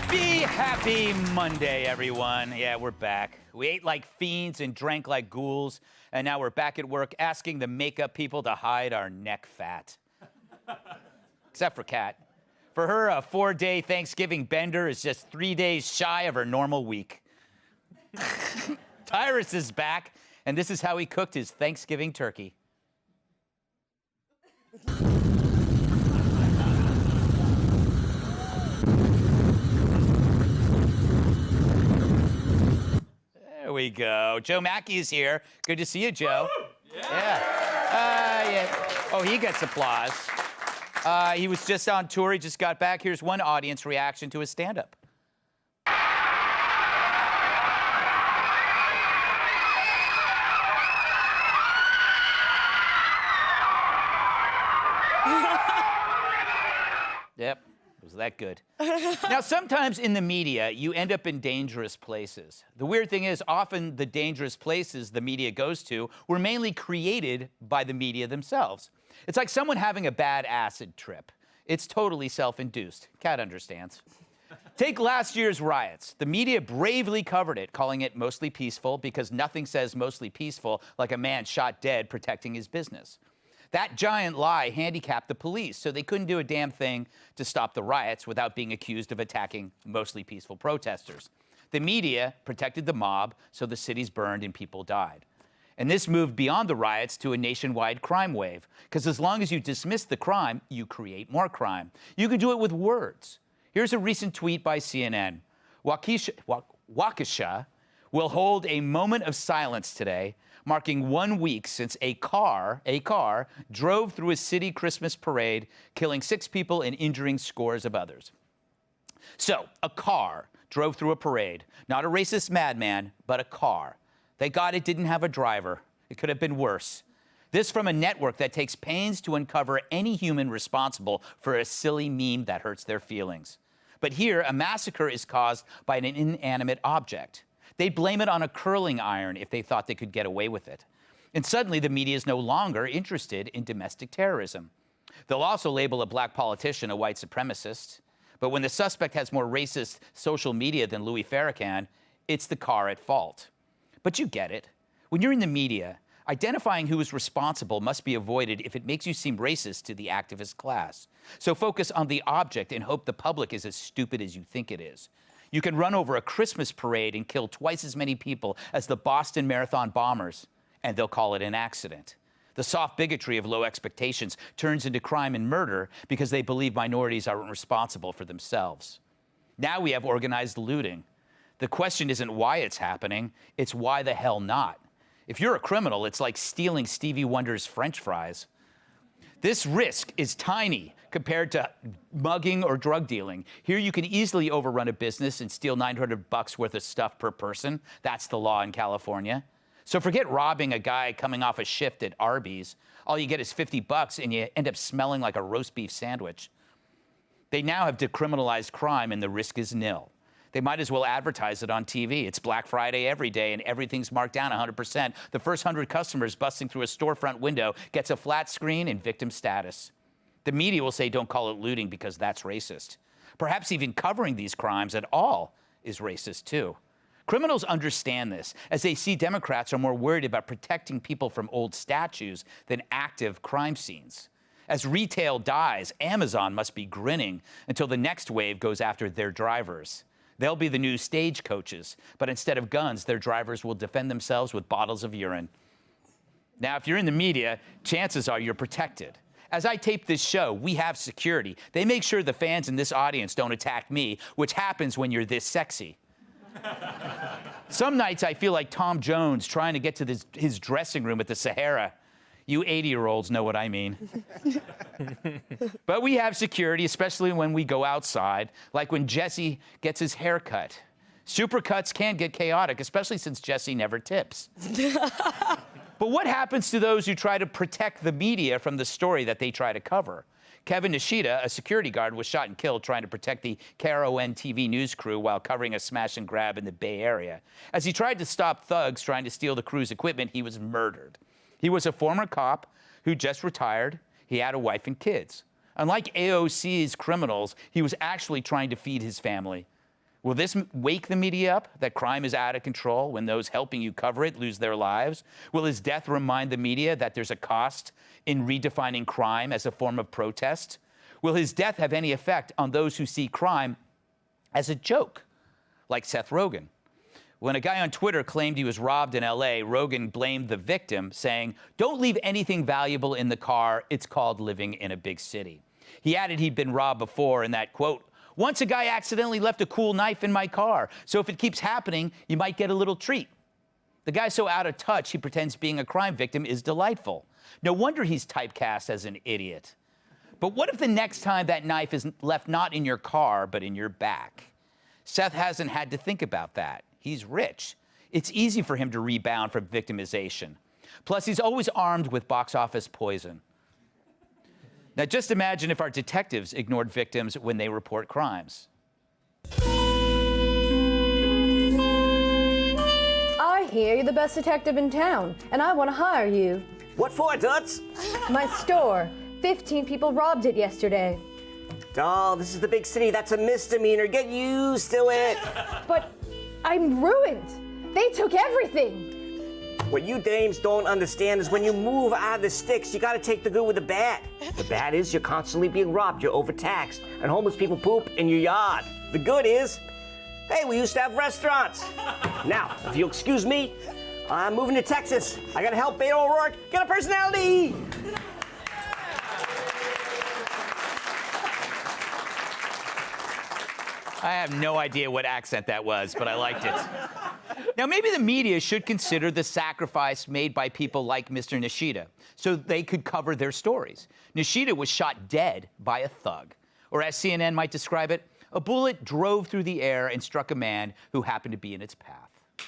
Happy Monday, everyone. Yeah, we're back. We ate like fiends and drank like ghouls, and now we're back at work asking the makeup people to hide our neck fat. Except for Kat. For her, a 4-day Thanksgiving bender is just 3 days shy of her normal week. Tyrus is back, and this is how he cooked his Thanksgiving turkey. There we go. Joe Mackey is here. Good to see you, Joe. Yeah. Oh, he gets applause. He was just on tour. He just got back. Here's one audience reaction to his stand-up. Yep. Was that good? Now, sometimes in the media, you end up in dangerous places. The weird thing is, often the dangerous places the media goes to were mainly created by the media themselves. It's like someone having a bad acid trip. It's totally self-induced. Kat understands. Take last year's riots. The media bravely covered it, calling it mostly peaceful because nothing says mostly peaceful like a man shot dead protecting his business. That giant lie handicapped the police, so they couldn't do a damn thing to stop the riots without being accused of attacking mostly peaceful protesters. The media protected the mob, so the cities burned and people died. And this moved beyond the riots to a nationwide crime wave, because as long as you dismiss the crime, you create more crime. You can do it with words. Here's a recent tweet by CNN. Waukesha will hold a moment of silence today, marking 1 week since a car drove through a city Christmas parade, killing 6 people and injuring scores of others. So, a car drove through a parade. Not a racist madman, but a car. Thank God it didn't have a driver. It could have been worse. This from a network that takes pains to uncover any human responsible for a silly meme that hurts their feelings. But here, a massacre is caused by an inanimate object. They'd blame it on a curling iron if they thought they could get away with it. And suddenly, the media is no longer interested in domestic terrorism. They'll also label a black politician a white supremacist. But when the suspect has more racist social media than Louis Farrakhan, it's the car at fault. But you get it. When you're in the media, identifying who is responsible must be avoided if it makes you seem racist to the activist class. So focus on the object and hope the public is as stupid as you think it is. You can run over a Christmas parade and kill twice as many people as the Boston Marathon bombers, and they'll call it an accident. The soft bigotry of low expectations turns into crime and murder because they believe minorities aren't responsible for themselves. Now we have organized looting. The question isn't why it's happening, it's why the hell not. If you're a criminal, it's like stealing Stevie Wonder's French fries. This risk is tiny compared to mugging or drug dealing. Here you can easily overrun a business and steal $900 worth of stuff per person. That's the law in California. So forget robbing a guy coming off a shift at Arby's. All you get is $50 and you end up smelling like a roast beef sandwich. They now have decriminalized crime and the risk is nil. They might as well advertise it on TV. It's Black Friday every day and everything's marked down 100%. The first 100 customers busting through a storefront window gets a flat screen and victim status. The media will say don't call it looting because that's racist. Perhaps even covering these crimes at all is racist too. Criminals understand this, as they see Democrats are more worried about protecting people from old statues than active crime scenes. As retail dies, Amazon must be grinning until the next wave goes after their drivers. They'll be the new stagecoaches, but instead of guns, their drivers will defend themselves with bottles of urine. Now, if you're in the media, chances are you're protected. As I tape this show, we have security. They make sure the fans in this audience don't attack me, which happens when you're this sexy. Some nights I feel like Tom Jones trying to get to his dressing room at the Sahara. You 80-year-olds know what I mean. But we have security, especially when we go outside, like when Jesse gets his hair cut. Supercuts can get chaotic, especially since Jesse never tips. But what happens to those who try to protect the media from the story that they try to cover? Kevin Nishida, a security guard, was shot and killed trying to protect the KRON TV news crew while covering a smash and grab in the Bay Area. As he tried to stop thugs trying to steal the crew's equipment, he was murdered. He was a former cop who just retired. He had a wife and kids. Unlike AOC's criminals, he was actually trying to feed his family. Will this wake the media up that crime is out of control when those helping you cover it lose their lives? Will his death remind the media that there's a cost in redefining crime as a form of protest? Will his death have any effect on those who see crime as a joke, like Seth Rogen? When a guy on Twitter claimed he was robbed in LA, Rogen blamed the victim, saying, "Don't leave anything valuable in the car. It's called living in a big city." He added he'd been robbed before and that, quote, "Once a guy accidentally left a cool knife in my car, so if it keeps happening, you might get a little treat." The guy's so out of touch, he pretends being a crime victim is delightful. No wonder he's typecast as an idiot. But what if the next time that knife is left not in your car, but in your back? Seth hasn't had to think about that. He's rich. It's easy for him to rebound from victimization. Plus, he's always armed with box office poison. Now, just imagine if our detectives ignored victims when they report crimes. I hear you're the best detective in town, and I want to hire you. What for, Toots? My store. 15 people robbed it yesterday. Oh, this is the big city. That's a misdemeanor. Get used to it. But I'm ruined. They took everything. What you dames don't understand is when you move out of the sticks, you gotta take the good with the bad. The bad is you're constantly being robbed, you're overtaxed, and homeless people poop in your yard. The good is, hey, we used to have restaurants. Now, if you'll excuse me, I'm moving to Texas. I gotta help Beto O'Rourke get a personality. I have no idea what accent that was, but I liked it. Now, maybe the media should consider the sacrifice made by people like Mr. Nishida so they could cover their stories. Nishida was shot dead by a thug. Or as CNN might describe it, a bullet drove through the air and struck a man who happened to be in its path.